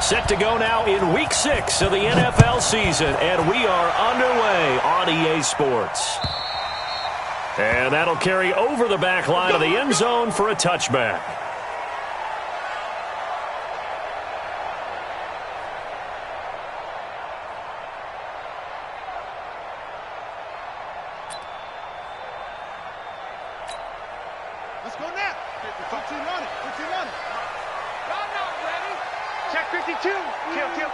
Set to go now in Week 6 of the NFL season, and we are underway on EA Sports. And that'll carry over the back line of the end zone for a touchback. Let's go now. 15 on it. 15 on it. Y'all not ready. Check 52.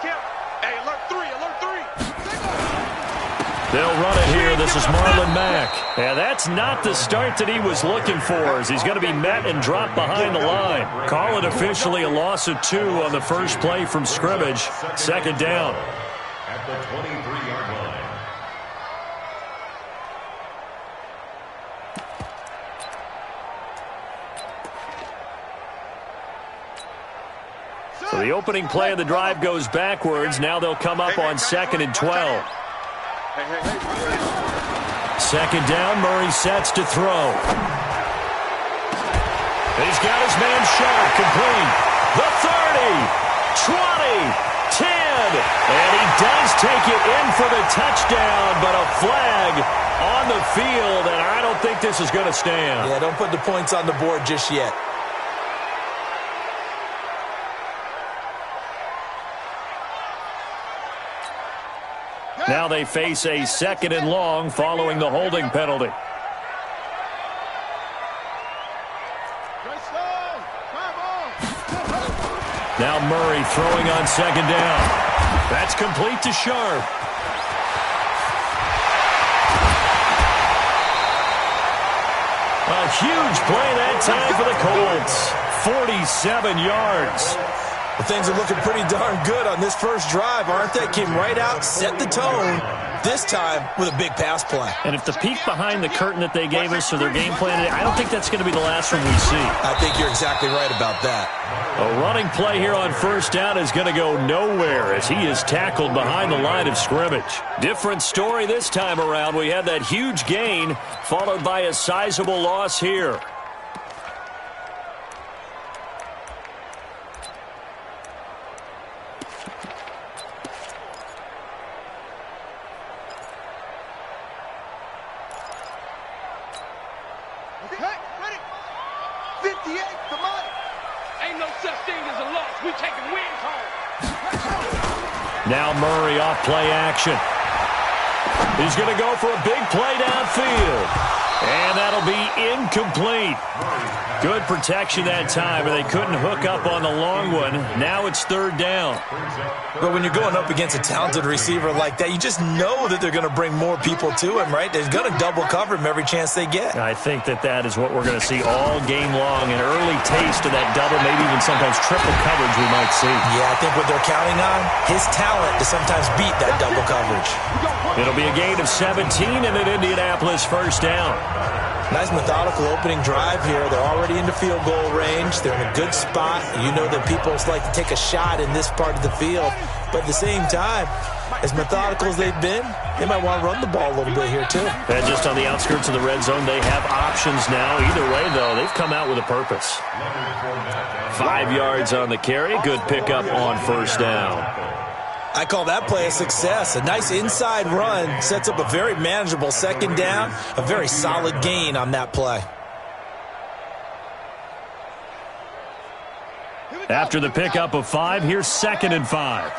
Kill. Hey, alert 3. They'll run it here. This is Marlon Mack. And that's not the start that he was looking for, as he's going to be met and dropped behind the line. Call it officially a loss of 2 on the first play from scrimmage. Second down. At the 23-yard line. So the opening play of the drive goes backwards. Now they'll come up on 2nd and 12. Second down, Murray sets to throw. He's got his man Sharp, complete. The 30, 20, 10. And he does take it in for the touchdown, but a flag on the field, and I don't think this is going to stand. Yeah, don't put the points on the board just yet. Now they face a 2nd and long following the holding penalty. Now Murray throwing on 2nd down. That's complete to Sharp. A huge play that time for the Colts. 47 yards. Well, things are looking pretty darn good on this first drive, aren't they? Came right out, set the tone, this time with a big pass play. And if the peek behind the curtain that they gave us for their game plan, I don't think that's going to be the last one we see. I think you're exactly right about that. A running play here on first down is going to go nowhere as he is tackled behind the line of scrimmage. Different story this time around. We had that huge gain followed by a sizable loss here. Now Murray off play action. He's going to go for a big play downfield. And that'll be incomplete. Good protection that time, and they couldn't hook up on the long one. Now it's 3rd down. But when you're going up against a talented receiver like that, you just know that they're going to bring more people to him, right? They're going to double cover him every chance they get. I think that is what we're going to see all game long. An early taste of that double, maybe even sometimes triple coverage we might see. Yeah, I think what they're counting on, his talent to sometimes beat that double coverage. It'll be a gain of 17 and an Indianapolis first down. Nice methodical opening drive here. They're already into field goal range. They're in a good spot. You know that people like to take a shot in this part of the field. But at the same time, as methodical as they've been, they might want to run the ball a little bit here too. And just on the outskirts of the red zone, they have options now. Either way, though, they've come out with a purpose. 5 yards on the carry. Good pickup on first down. I call that play a success. A nice inside run sets up a very manageable second down. A very solid gain on that play. After the pickup of 5, here's 2nd and 5.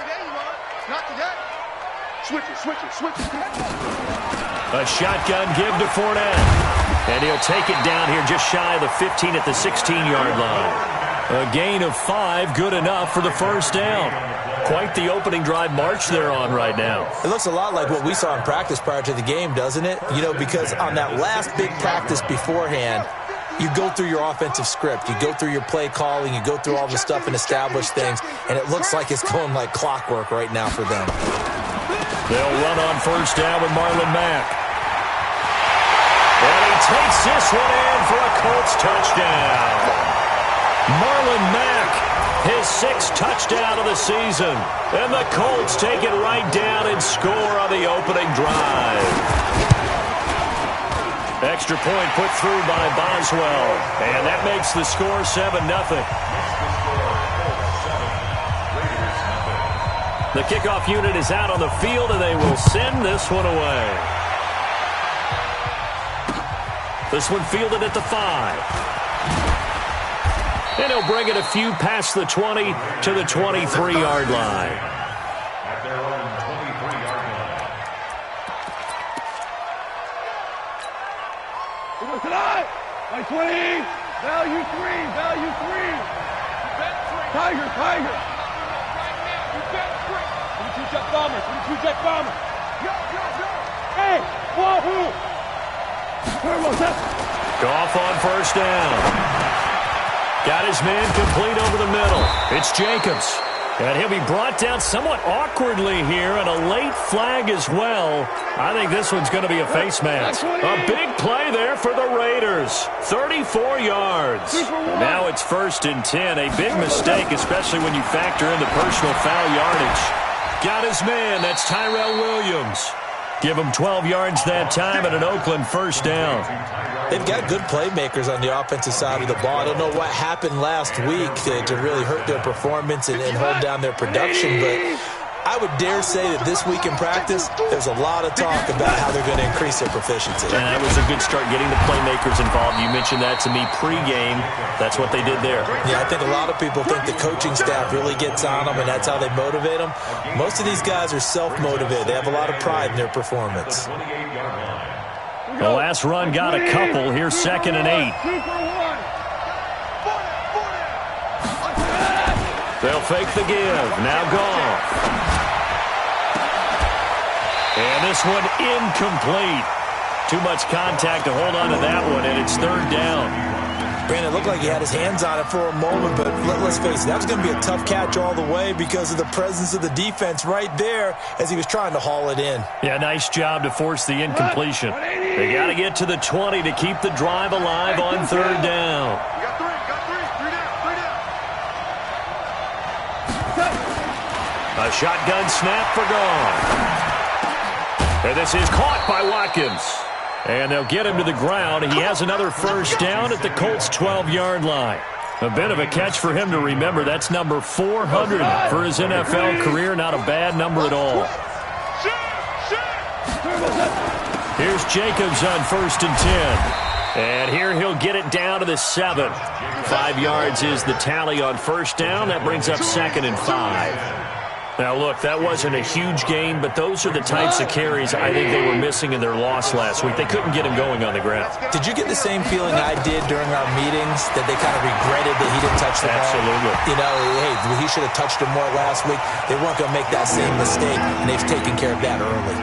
Switch it. A shotgun give to Fournette. And he'll take it down here just shy of the 15 at the 16-yard line. A gain of 5, good enough for the first down. Quite the opening drive march they're on right now. It looks a lot like what we saw in practice prior to the game, doesn't it? You know, because on that last big practice beforehand, you go through your offensive script. You go through your play calling. You go through all the stuff and establish things. And it looks like it's going like clockwork right now for them. They'll run on first down with Marlon Mack. And he takes this one in for a Colts touchdown. Marlon Mack, his 6th touchdown of the season. And the Colts take it right down and score on the opening drive. Extra point put through by Boswell. And that makes the score 7-0. The kickoff unit is out on the field, and they will send this one away. This one fielded at the 5. And he'll bring it a few past the 20 to the 23-yard line. At their own 23-yard line. Tonight, by 20, value 3. Tiger. 22 jet bomber. Hey, wahoo! Goff on first down. Got his man complete over the middle. It's Jacobs. And he'll be brought down somewhat awkwardly here, and a late flag as well. I think this one's going to be a face mask. A big play there for the Raiders. 34 yards. And now it's 1st and 10. A big mistake, especially when you factor in the personal foul yardage. Got his man. That's Tyrell Williams. Give him 12 yards that time and an Oakland first down. They've got good playmakers on the offensive side of the ball. I don't know what happened last week to really hurt their performance and hold down their production, but I would dare say that this week in practice, there's a lot of talk about how they're going to increase their proficiency. And that was a good start getting the playmakers involved. You mentioned that to me pregame. That's what they did there. Yeah, I think a lot of people think the coaching staff really gets on them, and that's how they motivate them. Most of these guys are self-motivated. They have a lot of pride in their performance. The last run got a couple. Here's 2nd and 8. They'll fake the give. Now Goff. And this one incomplete. Too much contact to hold on to that one, and it's 3rd down. Brandon, it looked like he had his hands on it for a moment, but let's face it, that was going to be a tough catch all the way because of the presence of the defense right there as he was trying to haul it in. Yeah, nice job to force the incompletion. They got to get to the 20 to keep the drive alive on 3rd down. Got three down. A shotgun snap for Goff. And this is caught by Watkins. And they'll get him to the ground. He has another first down at the Colts' 12-yard line. A bit of a catch for him to remember. That's number 400 for his NFL career. Not a bad number at all. Here's Jacobs on 1st and 10. And here he'll get it down to the 7. 5 yards is the tally on first down. That brings up 2nd and 5. Now, look, that wasn't a huge gain, but those are the types of carries I think they were missing in their loss last week. They couldn't get him going on the ground. Did you get the same feeling I did during our meetings, that they kind of regretted that he didn't touch the ball? Absolutely. You know, hey, he should have touched him more last week. They weren't going to make that same mistake, and they've taken care of that early.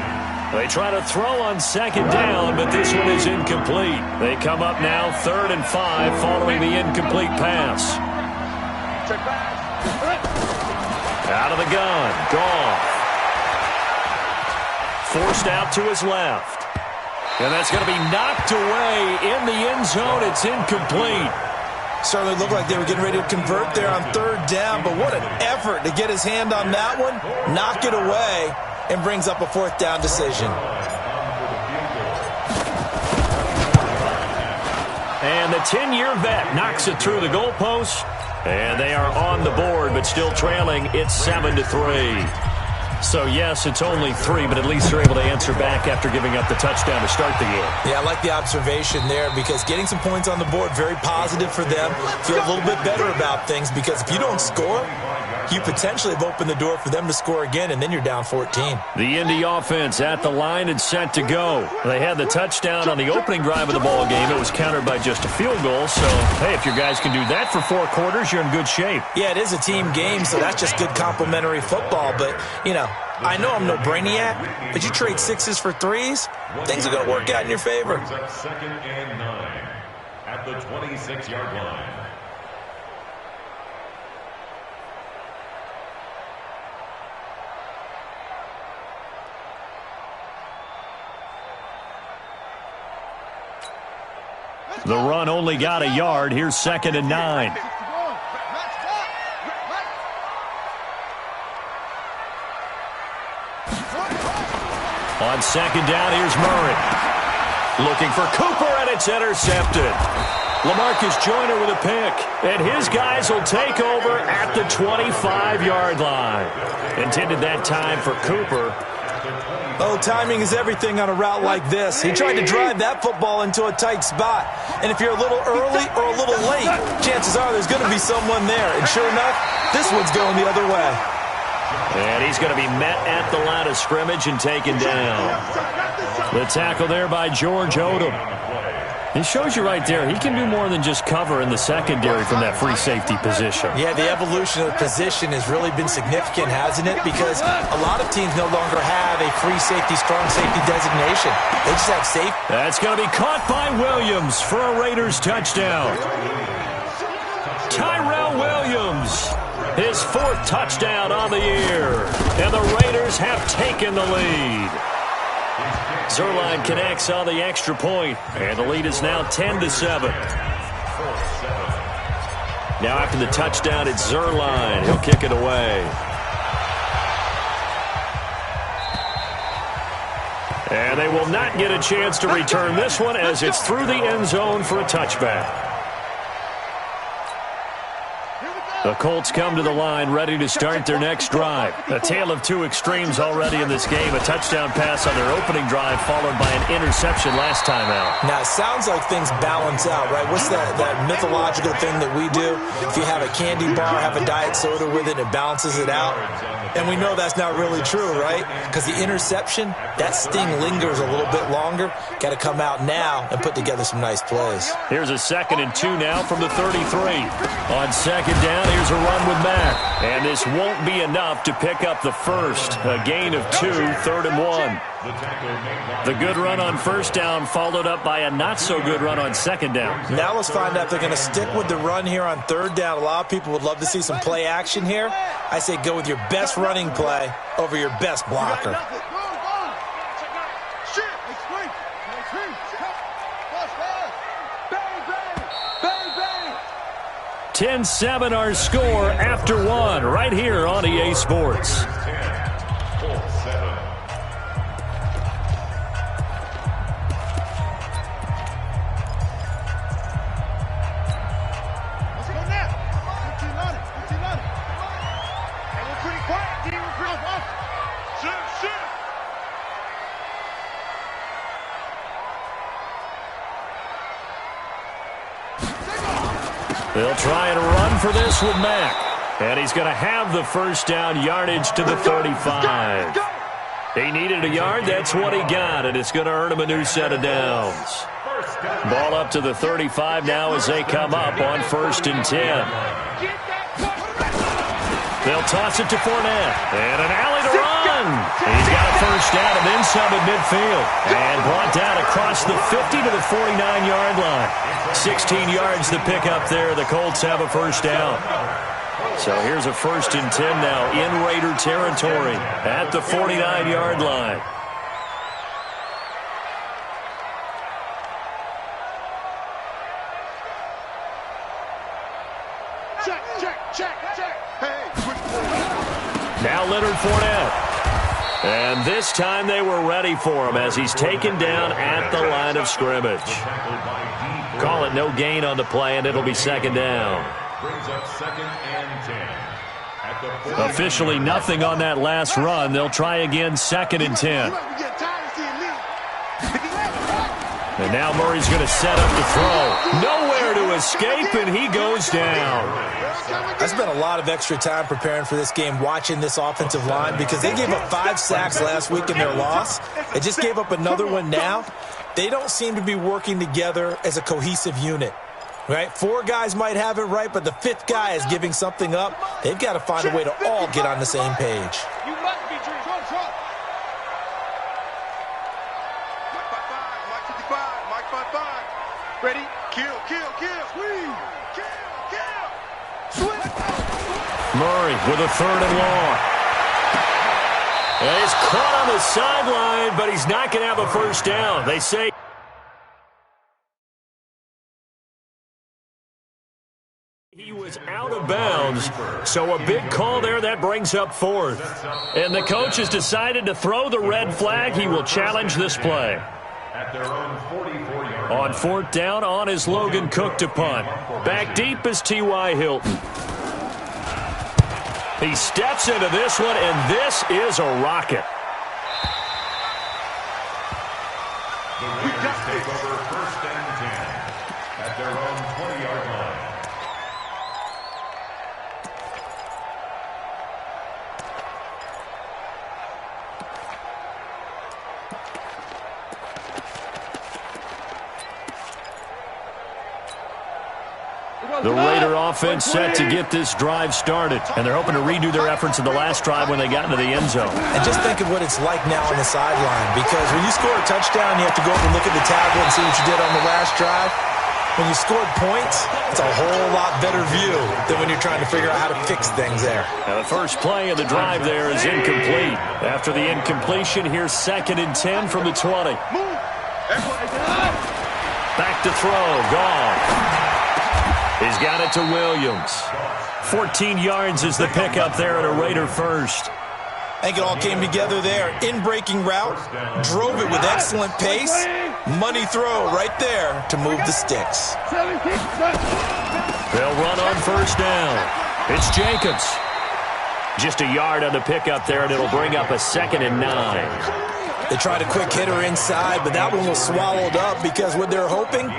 They try to throw on 2nd down, but this one is incomplete. They come up now 3rd and 5 following the incomplete pass. Check back. Out of the gun, Goff. Forced out to his left. And that's going to be knocked away in the end zone. It's incomplete. Certainly looked like they were getting ready to convert there on 3rd down, but what an effort to get his hand on that one, knock it away, and brings up a 4th down decision. And the 10-year vet knocks it through the goalpost. And they are on the board, but still trailing. It's 7-3. So, yes, it's only 3, but at least they're able to answer back after giving up the touchdown to start the game. Yeah, I like the observation there because getting some points on the board, very positive for them. Feel a little bit better about things because if you don't score, you potentially have opened the door for them to score again, and then you're down 14. The Indy offense at the line and set to go. They had the touchdown on the opening drive of the ball game. It was countered by just a field goal. So, hey, if your guys can do that for 4 quarters, you're in good shape. Yeah, it is a team game, so that's just good complimentary football. But, you know, I know I'm no brainiac, but you trade 6s for 3s, things are going to work out in your favor. 2nd and 9 at the 26-yard line. The run only got a yard. Here's 2nd and 9. On 2nd down, here's Murray. Looking for Cooper, and it's intercepted. LaMarcus Joyner with a pick, and his guys will take over at the 25-yard line. Intended that time for Cooper. Oh, timing is everything on a route like this. He tried to drive that football into a tight spot. And if you're a little early or a little late, chances are there's going to be someone there. And sure enough, this one's going the other way. And he's going to be met at the line of scrimmage and taken down. The tackle there by George Odom. It shows you right there, he can do more than just cover in the secondary from that free safety position. Yeah, the evolution of the position has really been significant, hasn't it? Because a lot of teams no longer have a free safety, strong safety designation. They just have safety. That's going to be caught by Williams for a Raiders touchdown. Tyrell Williams, his 4th touchdown on the year. And the Raiders have taken the lead. Zerline connects on the extra point, and the lead is now 10-7. Now after the touchdown, it's Zerline. He'll kick it away. And they will not get a chance to return this one as it's through the end zone for a touchback. The Colts come to the line ready to start their next drive. A tale of two extremes already in this game. A touchdown pass on their opening drive followed by an interception last time out. Now, it sounds like things balance out, right? What's that mythological thing that we do? If you have a candy bar, have a diet soda with it, it balances it out. And we know that's not really true, right? Because the interception, that sting lingers a little bit longer. Got to come out now and put together some nice plays. Here's a 2nd and 2 now from the 33. On 2nd down, here's a run with Mack. And this won't be enough to pick up the first. A gain of 2, 3rd and 1. The good run on 1st down followed up by a not-so-good run on 2nd down. Now let's find out if they're going to stick with the run here on 3rd down. A lot of people would love to see some play action here. I say go with your best running play over your best blocker. 10-7 our score after 1 right here on EA Sports. They'll try and run for this with Mack. And he's going to have the 1st down, yardage to the 35. He needed a yard. That's what he got, and it's going to earn him a new set of downs. Ball up to the 35 now as they come up on 1st and 10. They'll toss it to Fournette. And an alley to run. He's got a 1st down and then some at midfield. And brought down across the 50 to the 49-yard line. 16 yards to pick up there. The Colts have a 1st down. So here's a 1st and 10 now in Raider territory at the 49-yard line. Check. Now Leonard Fournette. And this time they were ready for him as he's taken down at the line of scrimmage. Call it no gain on the play, and it'll be 2nd down. Brings up 2nd and 10. Officially nothing on that last run. They'll try again 2nd and 10. And now Murray's going to set up the throw. Nowhere to escape, and he goes down. I spent a lot of extra time preparing for this game, watching this offensive line, because they gave up 5 sacks last week in their loss. They just gave up another one now. They don't seem to be working together as a cohesive unit, right? 4 guys might have it right, but the 5th guy is giving something up. They've got to find a way to all get on the same page. You must be true. Mike 55. Ready? Kill. Murray with a 3rd and long. And he's caught on the sideline, but he's not going to have a 1st down. They say he was out of bounds, so a big call there. That brings up 4th. And the coach has decided to throw the red flag. He will challenge this play. At their own 44-yard On 4th down, on is Logan Cook to punt. Back deep is T.Y. Hilton. He steps into this one, and this is a rocket. The Raiders take over 1st and 10 at their own 20-yard line. The Raider offense set to get this drive started, and they're hoping to redo their efforts in the last drive when they got into the end zone. And just think of what it's like now on the sideline, because when you score a touchdown, you have to go up and look at the tablet and see what you did on the last drive. When you scored points, it's a whole lot better view than when you're trying to figure out how to fix things there. Now the first play of the drive there is incomplete. After the incompletion, here's 2nd and 10 from the 20. Back to throw, gone. He's got it to Williams. 14 yards is the pickup there at a Raider first. I think it all came together there. In-breaking route, drove it with excellent pace. Money throw right there to move the sticks. They'll run on 1st down. It's Jacobs. Just a yard on the pickup there, and it'll bring up a 2nd and 9. They tried a quick hitter inside, but that one was swallowed up because what they're hoping,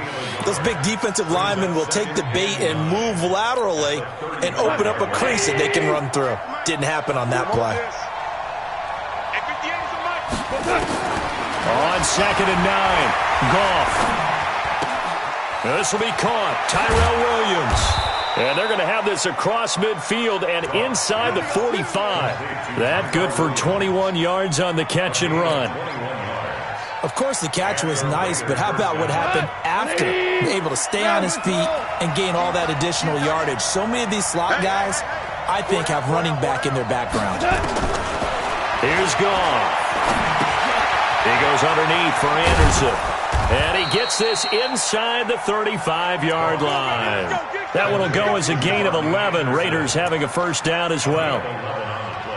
those big defensive linemen will take the bait and move laterally and open up a crease that they can run through. Didn't happen on that play. On 2nd and 9, Goff. This will be caught. Tyrell Williams. And they're going to have this across midfield and inside the 45. That good for 21 yards on the catch and run. Of course, the catch was nice, but how about what happened after? Able to stay on his feet and gain all that additional yardage. So many of these slot guys, I think, have running back in their background. Here's Goff. He goes underneath for Anderson. And he gets this inside the 35-yard line. That one will go as a gain of 11. Raiders having a 1st down as well.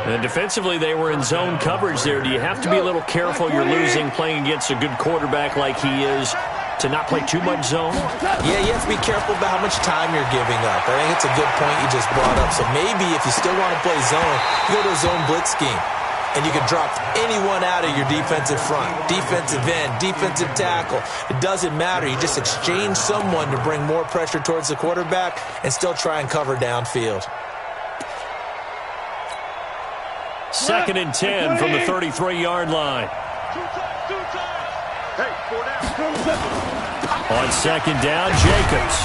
And defensively, they were in zone coverage there. Do you have to be a little careful? You're losing playing against a good quarterback like he is to not play too much zone? Yeah, you have to be careful about how much time you're giving up. I think it's a good point you just brought up. So maybe if you still want to play zone, you go to a zone blitz scheme. And you can drop anyone out of your defensive front, defensive end, defensive tackle. It doesn't matter. You just exchange someone to bring more pressure towards the quarterback and still try and cover downfield. 2nd and 10 from the 33-yard line. On 2nd down, Jacobs.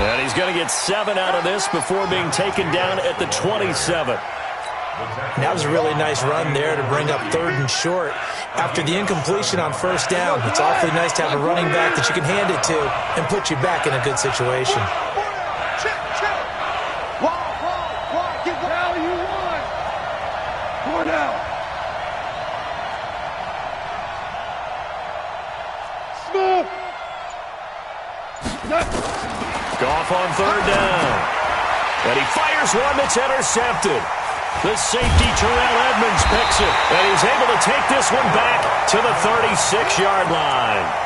And he's going to get 7 out of this before being taken down at the 27. That was a really nice run there to bring up 3rd and short. After the incompletion on 1st down, it's awfully nice to have a running back that you can hand it to and put you back in a good situation. Goff on 3rd down. And he fires one that's intercepted. The safety, Terrell Edmonds, picks it. And he's able to take this one back to the 36-yard line.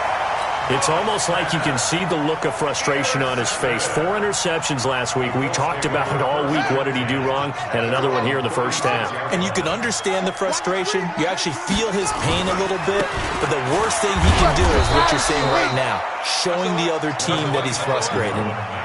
It's almost like you can see the look of frustration on his face. 4 interceptions last week. We talked about it all week. What did he do wrong? And another one here in the 1st half. And you can understand the frustration. You actually feel his pain a little bit. But the worst thing he can do is what you're seeing right now, showing the other team that he's frustrated.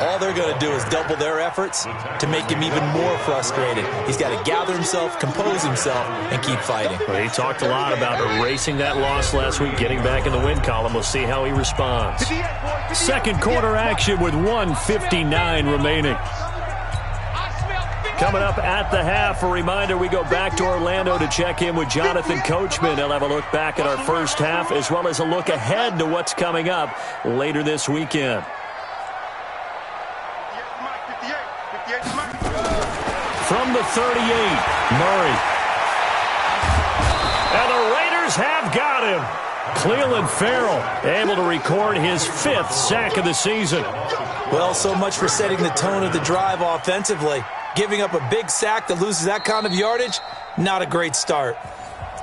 All they're going to do is double their efforts to make him even more frustrated. He's got to gather himself, compose himself, and keep fighting. Well, he talked a lot about erasing that loss last week, getting back in the win column. We'll see how he responds. 2nd quarter action with 1:59 remaining. Coming up at the half, a reminder, we go back to Orlando to check in with Jonathan Coachman. He'll have a look back at our 1st half as well as a look ahead to what's coming up later this weekend. From the 38, Murray. And the Raiders have got him. Cleveland Farrell able to record his 5th sack of the season. Well, so much for setting the tone of the drive offensively. Giving up a big sack that loses that kind of yardage, not a great start.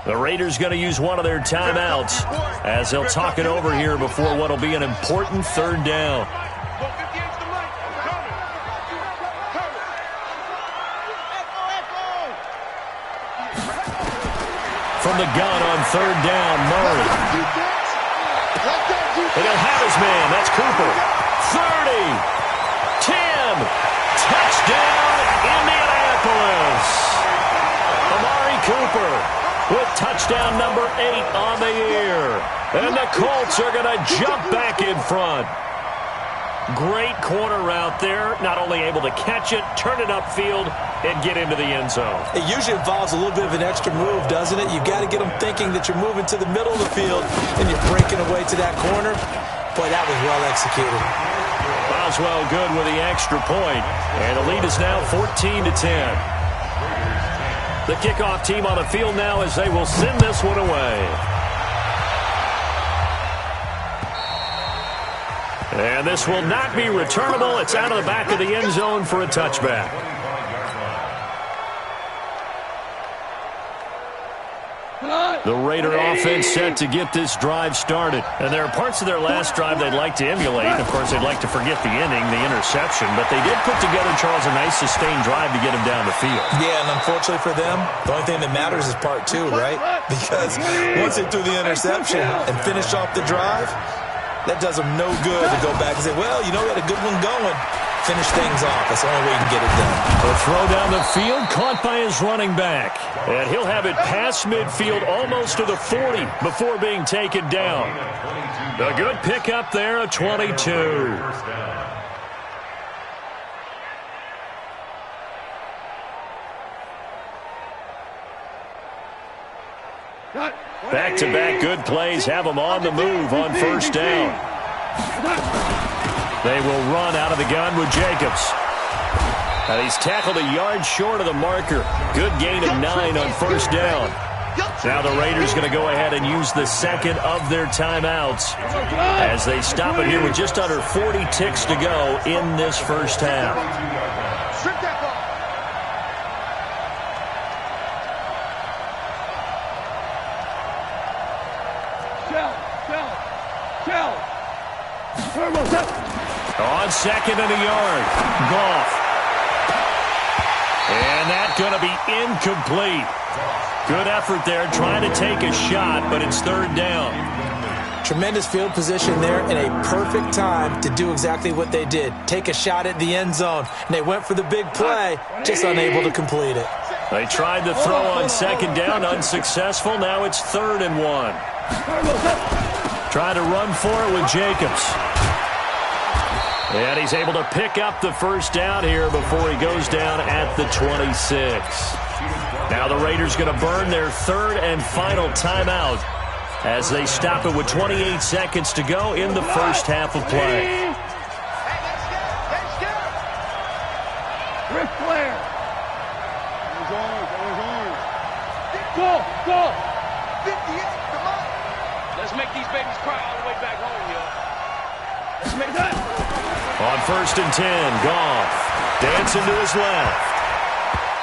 The Raiders going to use one of their timeouts as they'll talk it over here before what will be an important third down. From the gun on third down, Murray. And he'll have his man. That's Cooper. 30. 10. Touchdown, Indianapolis. Amari Cooper with touchdown number 8 on the year. And the Colts are going to jump back in front. Great corner route there. Not only able to catch it, turn it upfield, and get into the end zone. It usually involves a little bit of an extra move, doesn't it? You've got to get them thinking that you're moving to the middle of the field and you're breaking away to that corner. Boy, that was well executed. Boswell good with the extra point. And the lead is now 14-10. The kickoff team on the field now as they will send this one away. And this will not be returnable. It's out of the back of the end zone for a touchback. The Raider offense set to get this drive started. And there are parts of their last drive they'd like to emulate. Of course, they'd like to forget the inning, the interception. But they did put together, Charles, a nice sustained drive to get him down the field. Yeah, and unfortunately for them, the only thing that matters is part 2, right? Because once they threw the interception and finished off the drive, that does them no good to go back and say, well, you know, we had a good one going. Finish things off. That's the only way you can get it done. A throw down the field, caught by his running back. And he'll have it past midfield, almost to the 40, before being taken down. A good pickup there, a 22. Back-to-back good plays have them on the move on first down. They will run out of the gun with Jacobs. And he's tackled a yard short of the marker. Good gain of 9 on first down. Now the Raiders going to go ahead and use the second of their timeouts as they stop it here with just under 40 ticks to go in this first half. On second and a yard, Goff. And that's going to be incomplete. Good effort there, trying to take a shot, but it's third down. Tremendous field position there and a perfect time to do exactly what they did. Take a shot at the end zone, and they went for the big play, just unable to complete it. They tried to throw on second down, unsuccessful. Now it's 3rd and 1. Trying to run for it with Jacobs. And he's able to pick up the first down here before he goes down at the 26. Now the Raiders going to burn their 3rd and final timeout as they stop it with 28 seconds to go in the first half of play. Rick Flair. Go, go. 58, come on. Let's make these babies cry all the way back home, y'all. Let's make that. On 1st and 10, Goff dancing to his left.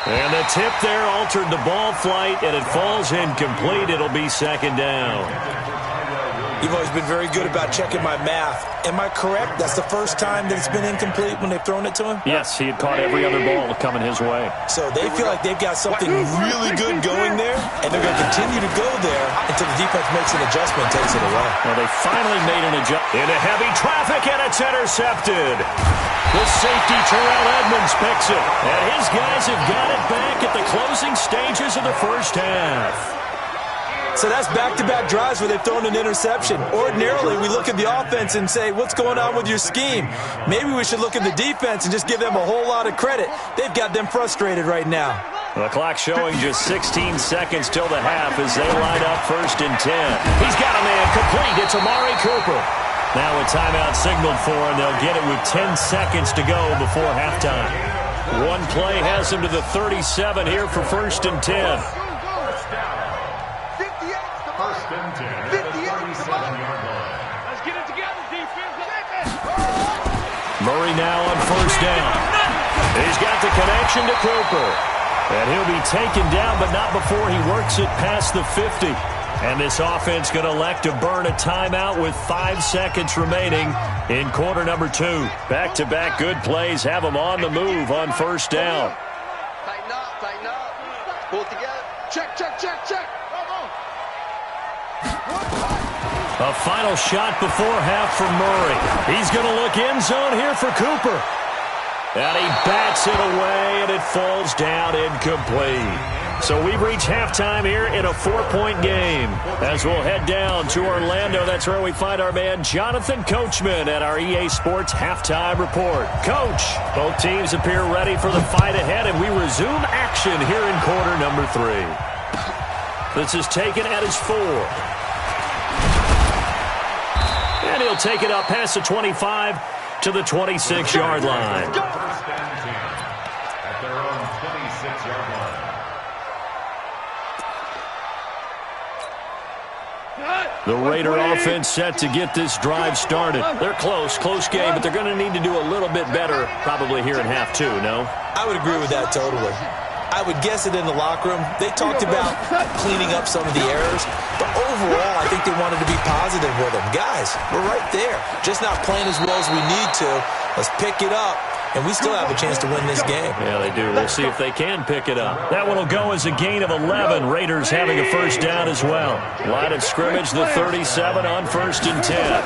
And the tip there altered the ball flight, and it falls incomplete. It'll be 2nd down. You've always been very good about checking my math. Am I correct? That's the first time that it's been incomplete when they've thrown it to him? Yes, he had caught every other ball coming his way. So they feel like they've got something really good going there, and they're going to continue to go there until the defense makes an adjustment and takes it away. Well, they finally made an adjustment into heavy traffic, and it's intercepted. The safety, Terrell Edmonds, picks it. And his guys have got it back at the closing stages of the first half. So that's back-to-back drives where they've thrown an interception. Ordinarily, we look at the offense and say, what's going on with your scheme? Maybe we should look at the defense and just give them a whole lot of credit. They've got them frustrated right now. The clock showing just 16 seconds till the half as they line up 1st and 10. He's got a man complete. It's Amari Cooper. Now a timeout signaled for, and they'll get it with 10 seconds to go before halftime. One play has him to the 37 here for 1st and 10. Murray now on 1st down. He's got the connection to Cooper. And he'll be taken down, but not before he works it past the 50. And this offense going to elect to burn a timeout with 5 seconds remaining in quarter number 2. Back-to-back good plays have them on the move on first down. Tighten up, tighten up. Pull it together. Check, check, check, check. A final shot before half from Murray. He's going to look end zone here for Cooper. And he bats it away, and it falls down incomplete. So we've reached halftime here in a 4-point game. As we'll head down to Orlando, that's where we find our man Jonathan Coachman at our EA Sports Halftime Report. Coach, both teams appear ready for the fight ahead, and we resume action here in quarter number 3. This is taken at his 4. And he'll take it up past the 25 to the 26-yard line. First and 10 at their own 26-yard line. The Raider offense set to get this drive started. They're close game, but they're going to need to do a little bit better probably here in half 2, no? I would agree with that totally. I would guess it in the locker room. They talked about cleaning up some of the errors, but overall, I think they wanted to be positive with them. Guys, we're right there. Just not playing as well as we need to. Let's pick it up, and we still have a chance to win this game. Yeah, they do. We'll see if they can pick it up. That one will go as a gain of 11. Raiders having a first down as well. Line of scrimmage, the 37 on 1st and 10.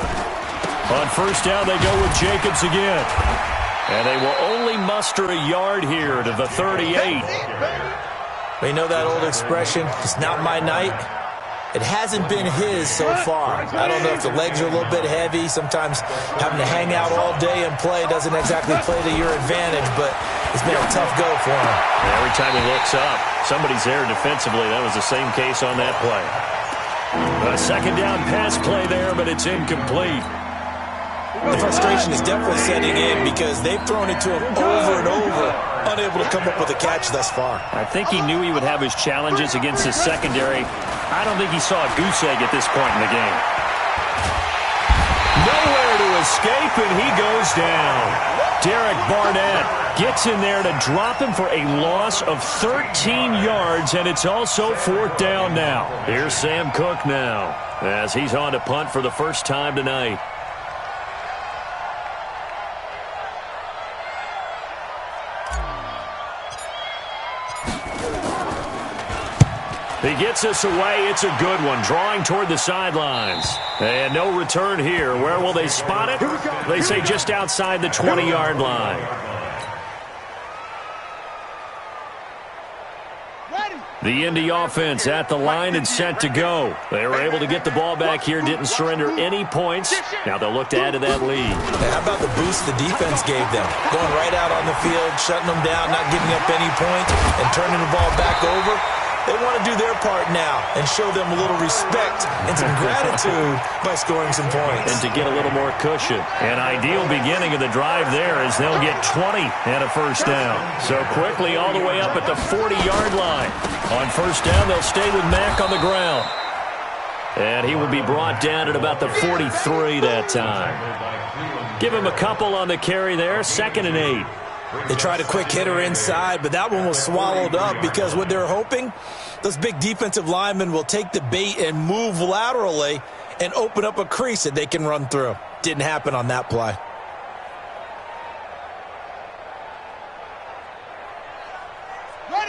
On first down, they go with Jacobs again. And they will only muster a yard here to the 38. We know that old expression, it's not my night. It hasn't been his so far. I don't know if the legs are a little bit heavy. Sometimes having to hang out all day and play doesn't exactly play to your advantage, but it's been a tough go for him. And every time he looks up, somebody's there defensively. That was the same case on that play. A second down pass play there, but it's incomplete. The frustration is definitely setting in because they've thrown it to him over and over, unable to come up with a catch thus far. I think he knew he would have his challenges against his secondary. I don't think he saw a goose egg at this point in the game. Nowhere to escape, and he goes down. Derek Barnett gets in there to drop him for a loss of 13 yards, and it's also 4th down now. Here's Sam Cook now as he's on to punt for the first time tonight. He gets us away. It's a good one. Drawing toward the sidelines. And no return here. Where will they spot it? They say just outside the 20-yard line. The Indy offense at the line and set to go. They were able to get the ball back here, didn't surrender any points. Now they'll look to add to that lead. Hey, how about the boost the defense gave them? Going right out on the field, shutting them down, not giving up any points, and turning the ball back over. They want to do their part now and show them a little respect and some gratitude by scoring some points. And to get a little more cushion. An ideal beginning of the drive there as they'll get 20 and a first down. So quickly all the way up at the 40-yard line. On first down, they'll stay with Mack on the ground. And he will be brought down at about the 43 that time. Give him a couple on the carry there. 2nd and 8. They tried a quick hitter inside, but that one was swallowed up because what they're hoping, those big defensive linemen will take the bait and move laterally and open up a crease that they can run through. Didn't happen on that play.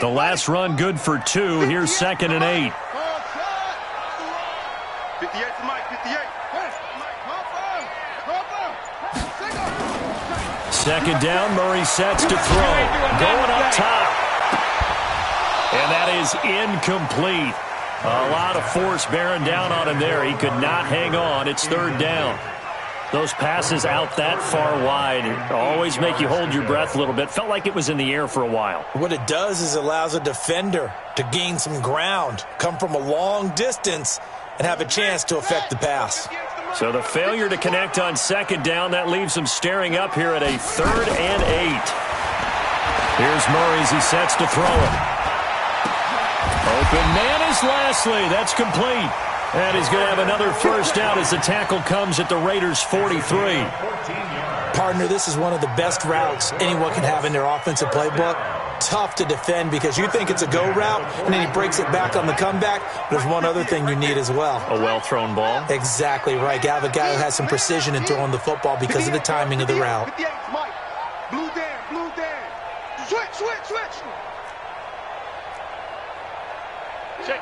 The last run good for 2. Here's 2nd and 8. 58 to Mike, 58. Second down, Murray sets to throw. Going up top. And that is incomplete. A lot of force bearing down on him there. He could not hang on. It's 3rd down. Those passes out that far wide always make you hold your breath a little bit. Felt like it was in the air for a while. What it does is it allows a defender to gain some ground, come from a long distance, and have a chance to affect the pass. So the failure to connect on 2nd down, that leaves him staring up here at a 3rd and 8. Here's Murray as he sets to throw it. Open man is Lashley. That's complete. And he's going to have another first down as the tackle comes at the Raiders' 43. 14 yards. Partner, this is one of the best routes anyone can have in their offensive playbook. Tough to defend because you think it's a go route, and then he breaks it back on the comeback. There's one other thing you need as well. A well-thrown ball? Exactly right. You have a guy who has some precision in throwing the football because of the timing of the route. Blue down. Switch. Check.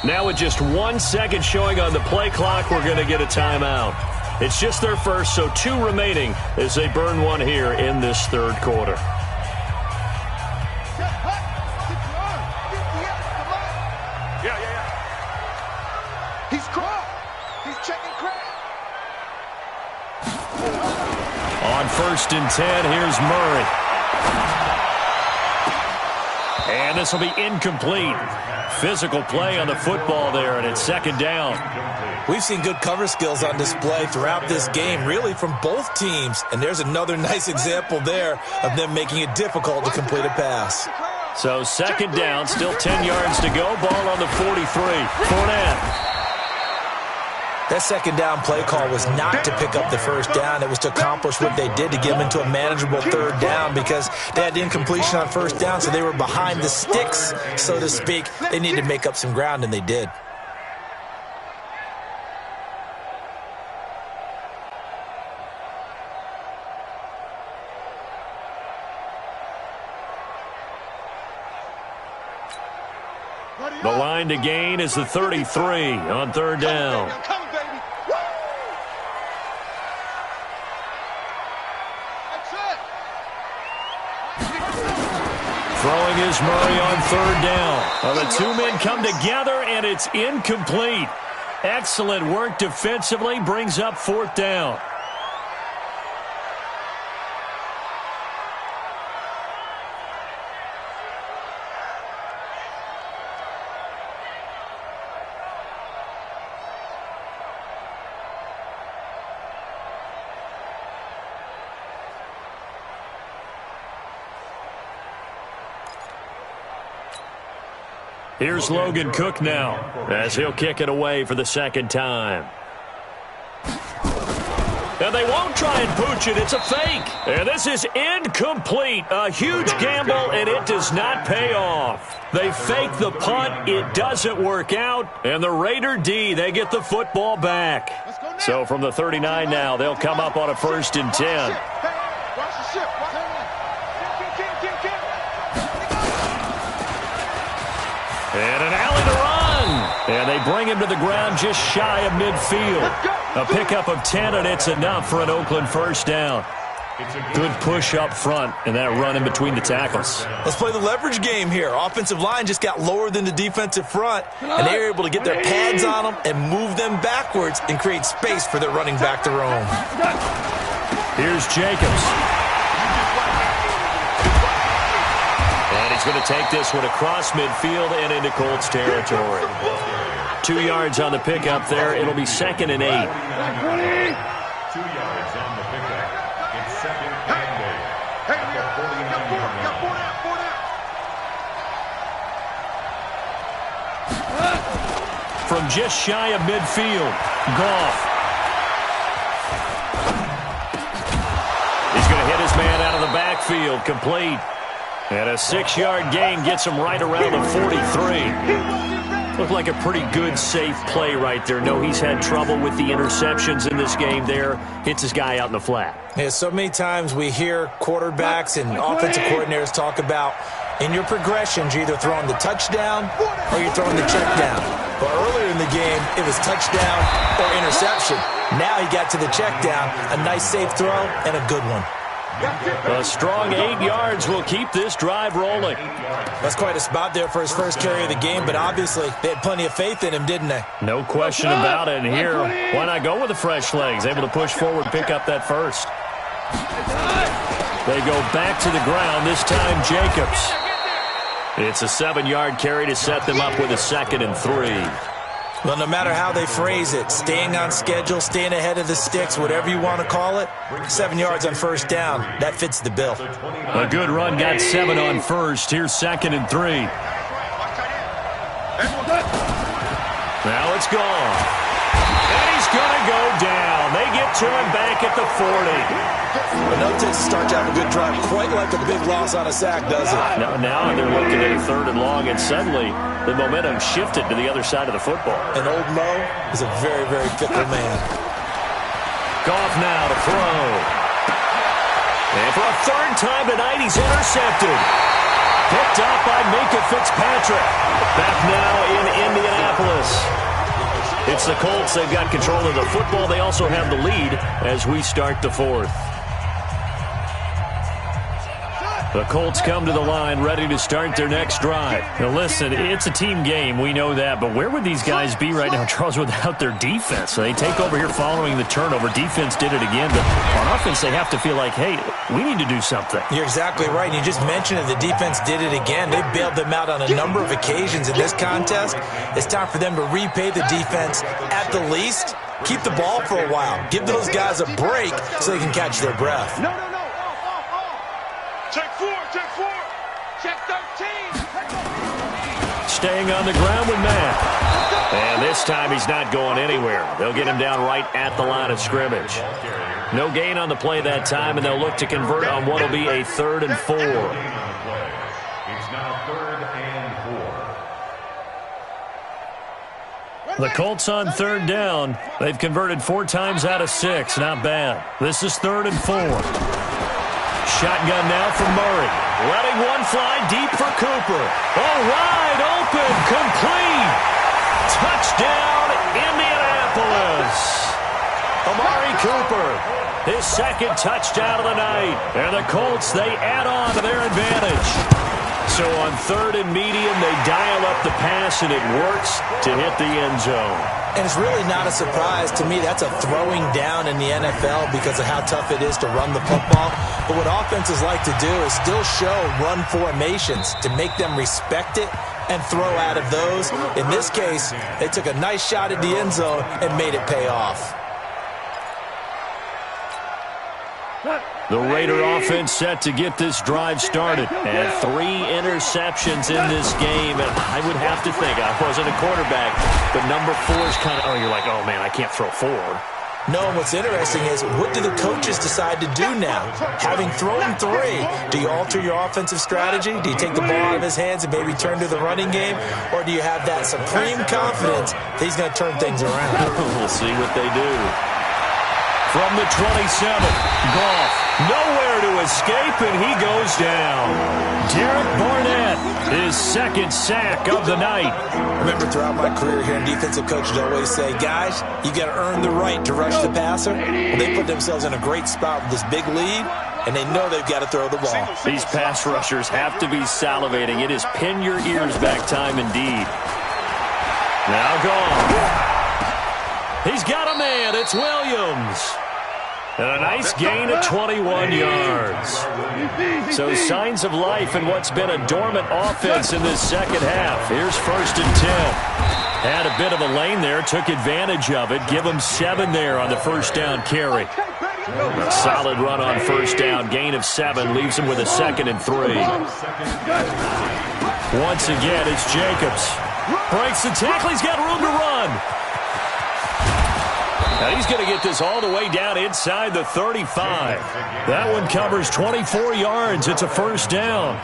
Now with just 1 second showing on the play clock, we're going to get a timeout. It's just their first, so 2 remaining as they burn one here in this third quarter. Yeah. He's caught. He's checking crack. On 1st and 10, here's Murray. And this will be incomplete. Physical play on the football there, and it's 2nd down. We've seen good cover skills on display throughout this game, really from both teams. And there's another nice example there of them making it difficult to complete a pass. So 2nd down, still 10 yards to go. Ball on the 43. Fournette. That 2nd down play call was not to pick up the 1st down. It was to accomplish what they did to get them into a manageable 3rd down because they had incompletion on 1st down, so they were behind the sticks, so to speak. They needed to make up some ground, and they did. The line to gain is the 33 on 3rd down. Throwing is Murray on 3rd down. Well, the 2 men come together, and it's incomplete. Excellent work defensively, brings up 4th down. Here's Logan Cook now as he'll kick it away for the 2nd time. And they won't try and pooch it. It's a fake. And this is incomplete. A huge gamble, and it does not pay off. They fake the punt. It doesn't work out. And the Raider D, they get the football back. So from the 39 now, they'll come up on a 1st and 10. And an alley to run. And they bring him to the ground just shy of midfield. A pickup of 10, and it's enough for an Oakland 1st down. Good push up front, and that run in between the tackles. Let's play the leverage game here. Offensive line just got lower than the defensive front, and they were able to get their pads on them and move them backwards and create space for their running back to roam. Here's Jacobs. And he's going to take this one across midfield and into Colts territory. 2 yards on the pickup there. It'll be 2nd and 8. 2 yards on the pickup. It's 2nd and 8. At the 49-yard line. From just shy of midfield, Goff. He's going to hit his man out of the backfield, complete. And a 6-yard gain gets him right around the 43. Looked like a pretty good, safe play right there. No, he's had trouble with the interceptions in this game there. Hits his guy out in the flat. Yeah, so many times we hear quarterbacks and offensive coordinators talk about in your progressions, you're either throwing the touchdown or you're throwing the check down. But earlier in the game, it was touchdown or interception. Now he got to the check down, a nice safe throw, and a good one. A strong 8 yards will keep this drive rolling. That's quite a spot there for his first carry of the game, but obviously they had plenty of faith in him, didn't they? No question about it. And here, why not go with the fresh legs? Able to push forward, pick up that first. They go back to the ground, this time Jacobs. It's a 7-yard carry to set them up with a 2nd and 3. Well, no matter how they phrase it, staying on schedule, staying ahead of the sticks, whatever you want to call it, 7 yards on first down, that fits the bill. A good run got 7 on first. Here's 2nd and 3. Now it's gone. And he's going to go down. They get to him back at the 40. But no takes to start to have a good drive, quite like a big loss on a sack, does it? Now they're looking at a 3rd and long, and suddenly the momentum shifted to the other side of the football. And old Mo is a very, very fickle man. Goff now to throw. And for a 3rd time tonight, he's intercepted. Picked up by Minka Fitzpatrick. Back now in Indianapolis. It's the Colts. They've got control of the football. They also have the lead as we start the 4th. The Colts come to the line ready to start their next drive. Now listen, it's a team game. We know that. But where would these guys be right now, Charles, without their defense? So they take over here following the turnover. Defense did it again. But on offense, they have to feel like, hey, we need to do something. You're exactly right. You just mentioned it. The defense did it again. They bailed them out on a number of occasions in this contest. It's time for them to repay the defense at the least. Keep the ball for a while. Give those guys a break so they can catch their breath. No. Check 4. Check 13. Staying on the ground with Matt. And this time he's not going anywhere. They'll get him down right at the line of scrimmage. No gain on the play that time, and they'll look to convert on what will be a 3rd and 4. It's now 3rd and 4. The Colts on 3rd down. They've converted 4 times out of 6. Not bad. This is 3rd and 4. Shotgun now from Murray. Letting one fly deep for Cooper. Oh, wide open. Complete. Touchdown, Indianapolis. Amari Cooper. His 2nd touchdown of the night. And the Colts, they add on to their advantage. So on 3rd and medium, they dial up the pass, and it works to hit the end zone. And it's really not a surprise to me. That's a throwing down in the NFL because of how tough it is to run the football. But what offenses like to do is still show run formations to make them respect it and throw out of those. In this case, they took a nice shot at the end zone and made it pay off. The Raider offense set to get this drive started. And 3 interceptions in this game. And I would have to think, I wasn't a quarterback, but number 4 is kind of, you're like, oh, man, I can't throw 4. No, and what's interesting is, what do the coaches decide to do now? Having thrown 3, do you alter your offensive strategy? Do you take the ball out of his hands and maybe turn to the running game? Or do you have that supreme confidence that he's going to turn things around? We'll see what they do. From the 27, Goff, nowhere to escape, and he goes down. Derek Barnett, his 2nd sack of the night. Remember, throughout my career here, defensive coaches always say, guys, you got to earn the right to rush the passer. Well, they put themselves in a great spot with this big lead, and they know they've got to throw the ball. These pass rushers have to be salivating. It is pin your ears back time indeed. Now gone. He's got a man. It's Williams. And a nice gain of 21 yards. So signs of life in what's been a dormant offense in this 2nd half. Here's 1st and 10. Had a bit of a lane there. Took advantage of it. Give him 7 there on the 1st down carry. Solid run on 1st down. Gain of 7 leaves him with a 2nd and 3. Once again, it's Jacobs. Breaks the tackle. He's got room to run. Now he's going to get this all the way down inside the 35. That one covers 24 yards. It's a 1st down.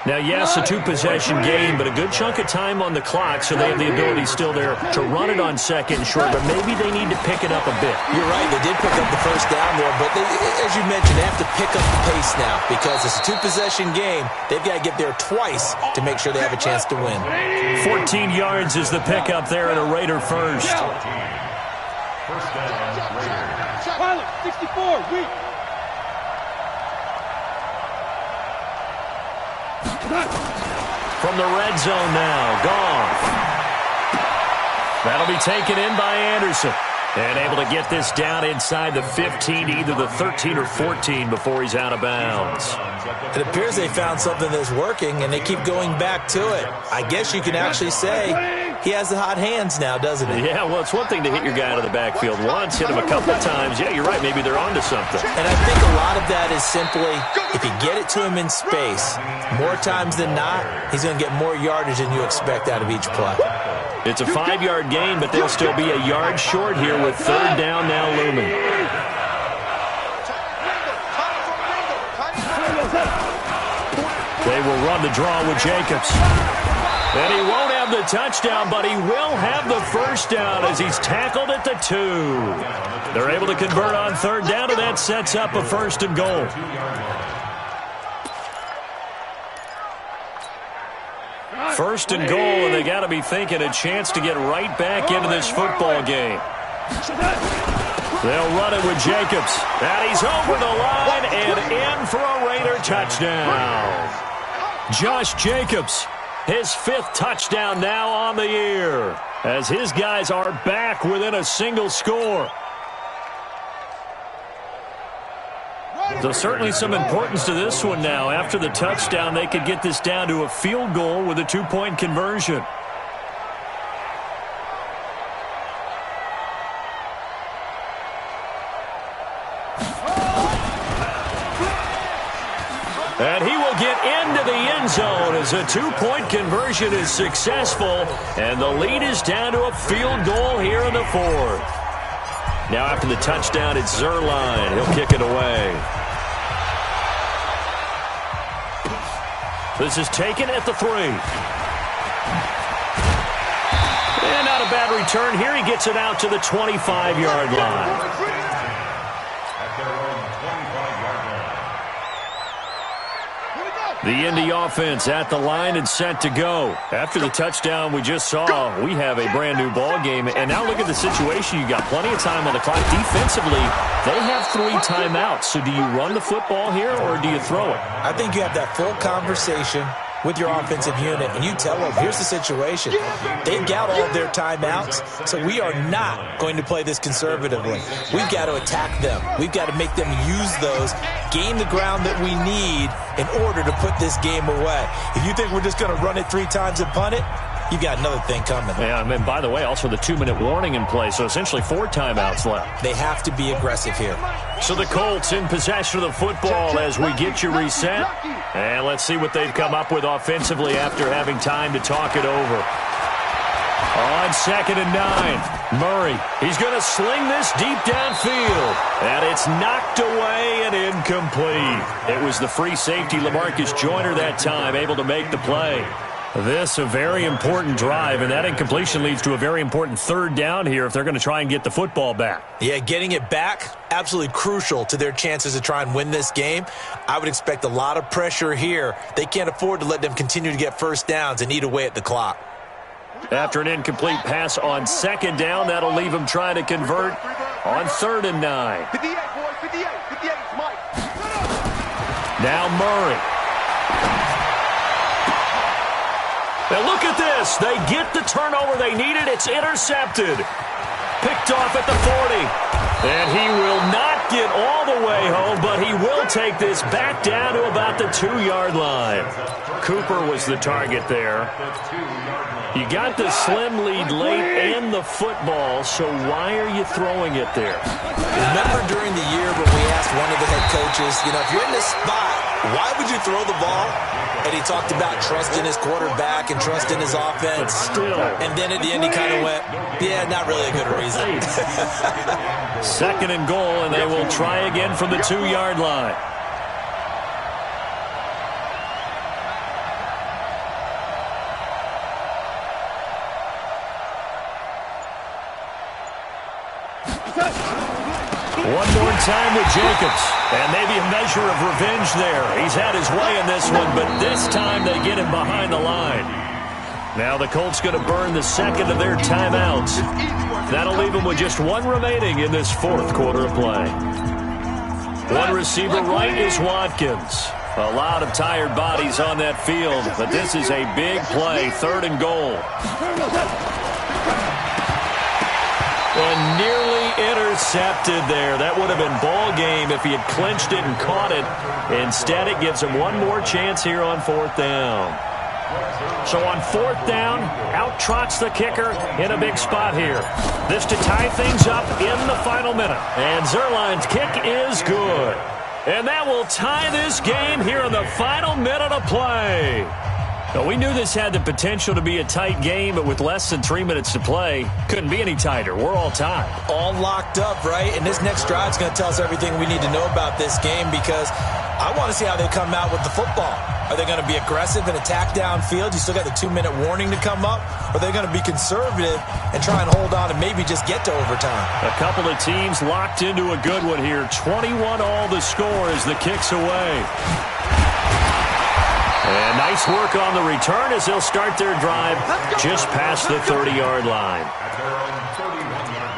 Now, yes, a 2-possession game, but a good chunk of time on the clock, so they have the ability still there to run it on 2nd and short, but maybe they need to pick it up a bit. You're right. They did pick up the 1st down there, but they, as you mentioned, they have to pick up the pace now because it's a 2-possession game. They've got to get there twice to make sure they have a chance to win. 14 yards is the pickup there and a Raider 1st. First down, Raiders. Pilot, 64, weak. From the red zone now, Goff. That'll be taken in by Anderson. And able to get this down inside the 15, either the 13 or 14 before he's out of bounds. It appears they found something that's working, and they keep going back to it. I guess you can actually say he has the hot hands now, doesn't he? Yeah, well, it's one thing to hit your guy out of the backfield once, hit him a couple of times. Yeah, you're right. Maybe they're onto something. And I think a lot of that is simply, if you get it to him in space, more times than not, he's going to get more yardage than you expect out of each play. It's a 5-yard gain, but they'll still be a yard short here with third down now looming. They will run the draw with Jacobs. And he won't have the touchdown, but he will have the first down as he's tackled at the 2. They're able to convert on third down, and that sets up a 1st and goal. First and goal, and they got to be thinking a chance to get right back into this football game. They'll run it with Jacobs. And he's over the line and in for a Raider touchdown. Josh Jacobs, his 5th touchdown now on the year, as his guys are back within a single score. So certainly some importance to this one now. After the touchdown, they could get this down to a field goal with a 2-point conversion. And he will get into the end zone as a 2-point conversion is successful. And the lead is down to a field goal here in the 4th. Now after the touchdown, it's Zerline. He'll kick it away. This is taken at the 3. And not a bad return here. He gets it out to the 25-yard line. The Indy offense at the line and set to go. After the touchdown we just saw, we have a brand-new ball game. And now look at the situation. You got plenty of time on the clock. Defensively, they have 3 timeouts. So do you run the football here or do you throw it? I think you have that full conversation with your offensive unit, and you tell them, here's the situation. They've got all of their timeouts, so we are not going to play this conservatively. We've got to attack them. We've got to make them use those, gain the ground that we need in order to put this game away. If you think we're just going to run it 3 times and punt it, you've got another thing coming. Yeah, and by the way, also the 2-minute warning in play, so essentially 4 timeouts left. They have to be aggressive here. So the Colts in possession of the football as we get you reset. And let's see what they've come up with offensively after having time to talk it over. On 2nd and 9, Murray. He's going to sling this deep downfield. And it's knocked away and incomplete. It was the free safety, LaMarcus Joyner, that time, able to make the play. This a very important drive, and that incompletion leads to a very important third down here if they're going to try and get the football back. Yeah, getting it back, absolutely crucial to their chances to try and win this game. I would expect a lot of pressure here. They can't afford to let them continue to get first downs and eat away at the clock. After an incomplete pass on 2nd down, that'll leave them trying to convert on 3rd and 9. 58, boys, 58, it's Mike. Now Murray. Now look at this. They get the turnover they needed. It's intercepted. Picked off at the 40. And he will not get all the way home, but he will take this back down to about the 2-yard line. Cooper was the target there. You got the slim lead late and the football, so why are you throwing it there? Remember during the year when we asked one of the head coaches, if you're in this spot, why would you throw the ball? And he talked about trusting his quarterback and trusting his offense. But still. And then at the end he kind of went, yeah, not really a good reason. 2nd and goal, and they will try again from the 2-yard line. One more time with Jacobs. And maybe a measure of revenge there. He's had his way in this one, but this time they get him behind the line. Now the Colts going to burn the 2nd of their timeouts. That'll leave them with just 1 remaining in this 4th quarter of play. One receiver right is Watkins. A lot of tired bodies on that field, but this is a big play, 3rd and goal. And nearly intercepted there. That would have been ball game if he had clinched it and caught it. Instead, it gives him one more chance here on 4th down. So on fourth down, out trots the kicker in a big spot here. This to tie things up in the final minute. And Zuerlein's kick is good. And that will tie this game here in the final minute of play. Now, we knew this had the potential to be a tight game, but with less than 3 minutes to play, couldn't be any tighter. We're all tied. All locked up, right? And this next drive is going to tell us everything we need to know about this game because I want to see how they come out with the football. Are they going to be aggressive and attack downfield? You still got the 2-minute warning to come up? Or are they going to be conservative and try and hold on and maybe just get to overtime? A couple of teams locked into a good one here. 21 all the score as the kick's away. And nice work on the return as they'll start their drive just past the 30-yard line. At their own 31-yard line.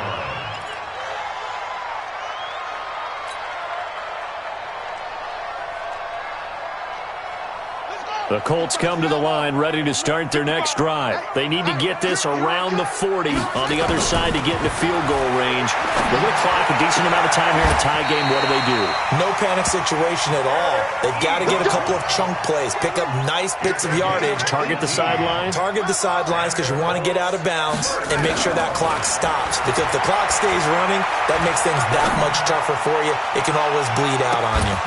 The Colts come to the line ready to start their next drive. They need to get this around the 40 on the other side to get into field goal range. They're going to clock a decent amount of time here in a tie game. What do? No panic situation at all. They've got to get a couple of chunk plays, pick up nice bits of yardage. Target the sidelines? Target the sidelines because you want to get out of bounds and make sure that clock stops. Because if the clock stays running, that makes things that much tougher for you. It can always bleed out on you.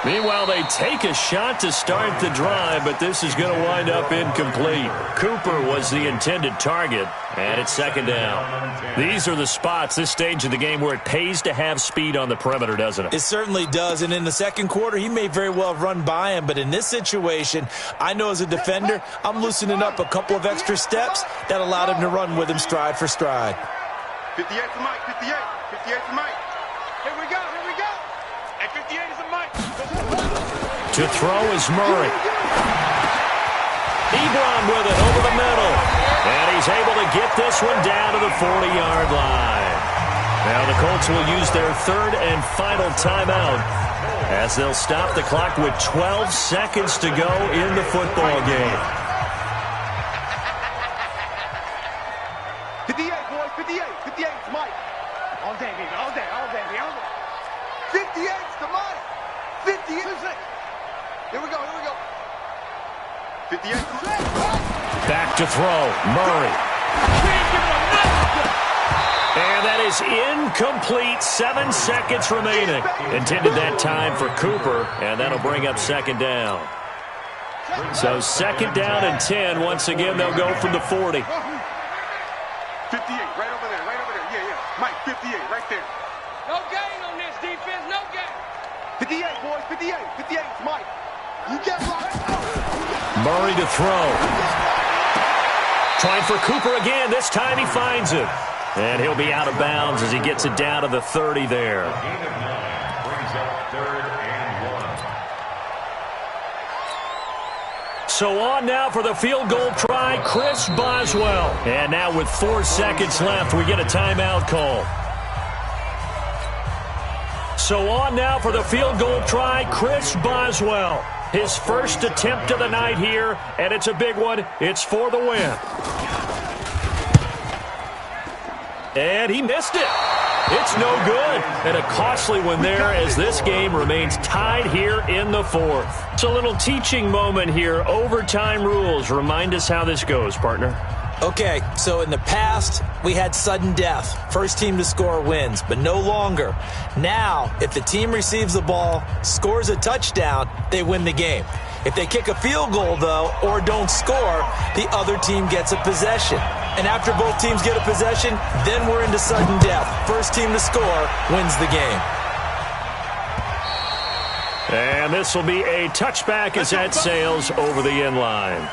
Meanwhile, they take a shot to start the drive, but this is going to wind up incomplete. Cooper was the intended target, and it's second down. These are the spots, this stage of the game, where it pays to have speed on the perimeter, doesn't it? It certainly does, and in the second quarter, he may very well run by him, but in this situation, I know as a defender, I'm loosening up a couple of extra steps that allowed him to run with him stride for stride. 58 to Mike, 58. 58 to Mike. Here we go, here we go. And 58 is a Mike. To throw is Murray. Ebron with it over the middle. And he's able to get this one down to the 40-yard line. Now the Colts will use their third and final timeout as they'll stop the clock with 12 seconds to go in the football game. 58, boys, 58. 58 to Mike. All day, baby, all day, all day, all day. 58 to Mike. 58 to 6. Here we go, here we go. 58 to 6. Back to throw, Murray. And that is incomplete. 7 seconds remaining. Intended that time for Cooper, and that'll bring up second down. So second down and 10. Once again, they'll go from the 40. 58, right over there, yeah, yeah. Mike, 58, right there. No gain on this defense, no gain. 58, boys, 58. 58 to Mike. You get right. Murray to throw. Trying for Cooper again. This time he finds it. And he'll be out of bounds as he gets it down to the 30 there. Gain of 9 brings up 3rd and 1. So on now for the field goal try, Chris Boswell. And now with 4 seconds left, we get a timeout call. So on now for the field goal try, Chris Boswell. His first attempt of the night here, and it's a big one. It's for the win. And he missed it. It's no good. And a costly one there as this game remains tied here in the 4th. It's a little teaching moment here. Overtime rules. Remind us how this goes, partner. Okay, so in the past, we had sudden death. First team to score wins, but no longer. Now, if the team receives the ball, scores a touchdown, they win the game. If they kick a field goal, though, or don't score, the other team gets a possession. And after both teams get a possession, then we're into sudden death. First team to score wins the game. And this will be a touchback as that sails over the end line.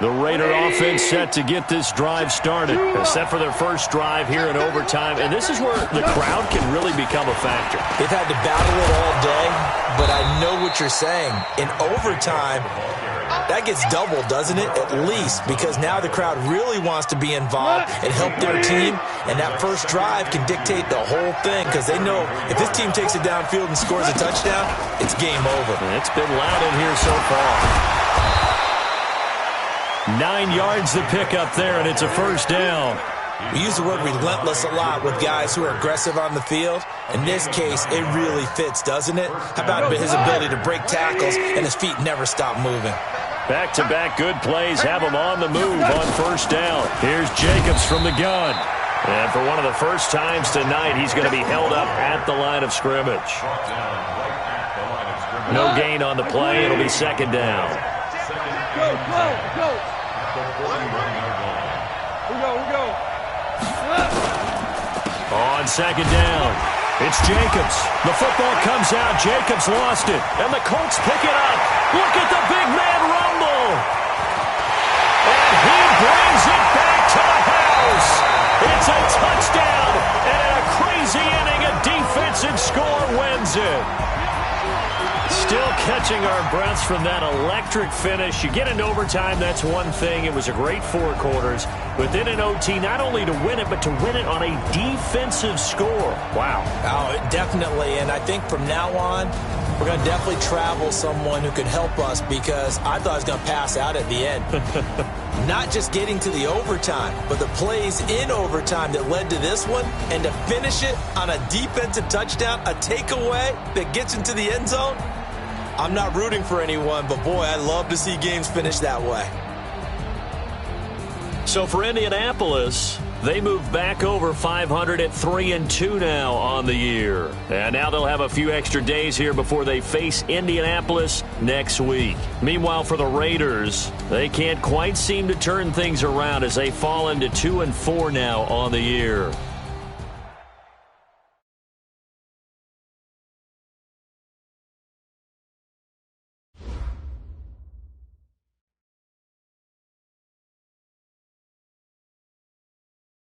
The Raider offense set to get this drive started. Set for their first drive here in overtime. And this is where the crowd can really become a factor. They've had to battle it all day, but I know what you're saying. In overtime, that gets doubled, doesn't it? At least, because now the crowd really wants to be involved and help their team. And that first drive can dictate the whole thing because they know if this team takes it downfield and scores a touchdown, it's game over. And it's been loud in here so far. 9 yards to pick up there, and it's a first down. We use the word relentless a lot with guys who are aggressive on the field. In this case, it really fits, doesn't it? How about his ability to break tackles and his feet never stop moving? Back-to-back good plays have him on the move on first down. Here's Jacobs from the gun. And for one of the first times tonight, he's going to be held up at the line of scrimmage. No gain on the play. It'll be second down. Go, go, go. We go. On second down, it's Jacobs. The football comes out. Jacobs lost it. And the Colts pick it up. Look at the big man rumble. And he brings it back to the house. It's a touchdown. And in a crazy inning, a defensive score wins it. Still catching our breaths from that electric finish. You get into overtime, that's one thing. It was a great 4 quarters. But then in OT, not only to win it, but to win it on a defensive score. Wow. Oh, definitely. And I think from now on, we're going to definitely travel someone who could help us, because I thought I was going to pass out at the end. Not just getting to the overtime, but the plays in overtime that led to this one, and to finish it on a defensive touchdown, a takeaway that gets into the end zone. I'm not rooting for anyone, but boy, I love to see games finish that way. So for Indianapolis, they move back over 500 at 3-2 now on the year. And now they'll have a few extra days here before they face Indianapolis next week. Meanwhile, for the Raiders, they can't quite seem to turn things around as they fall into 2-4 now on the year.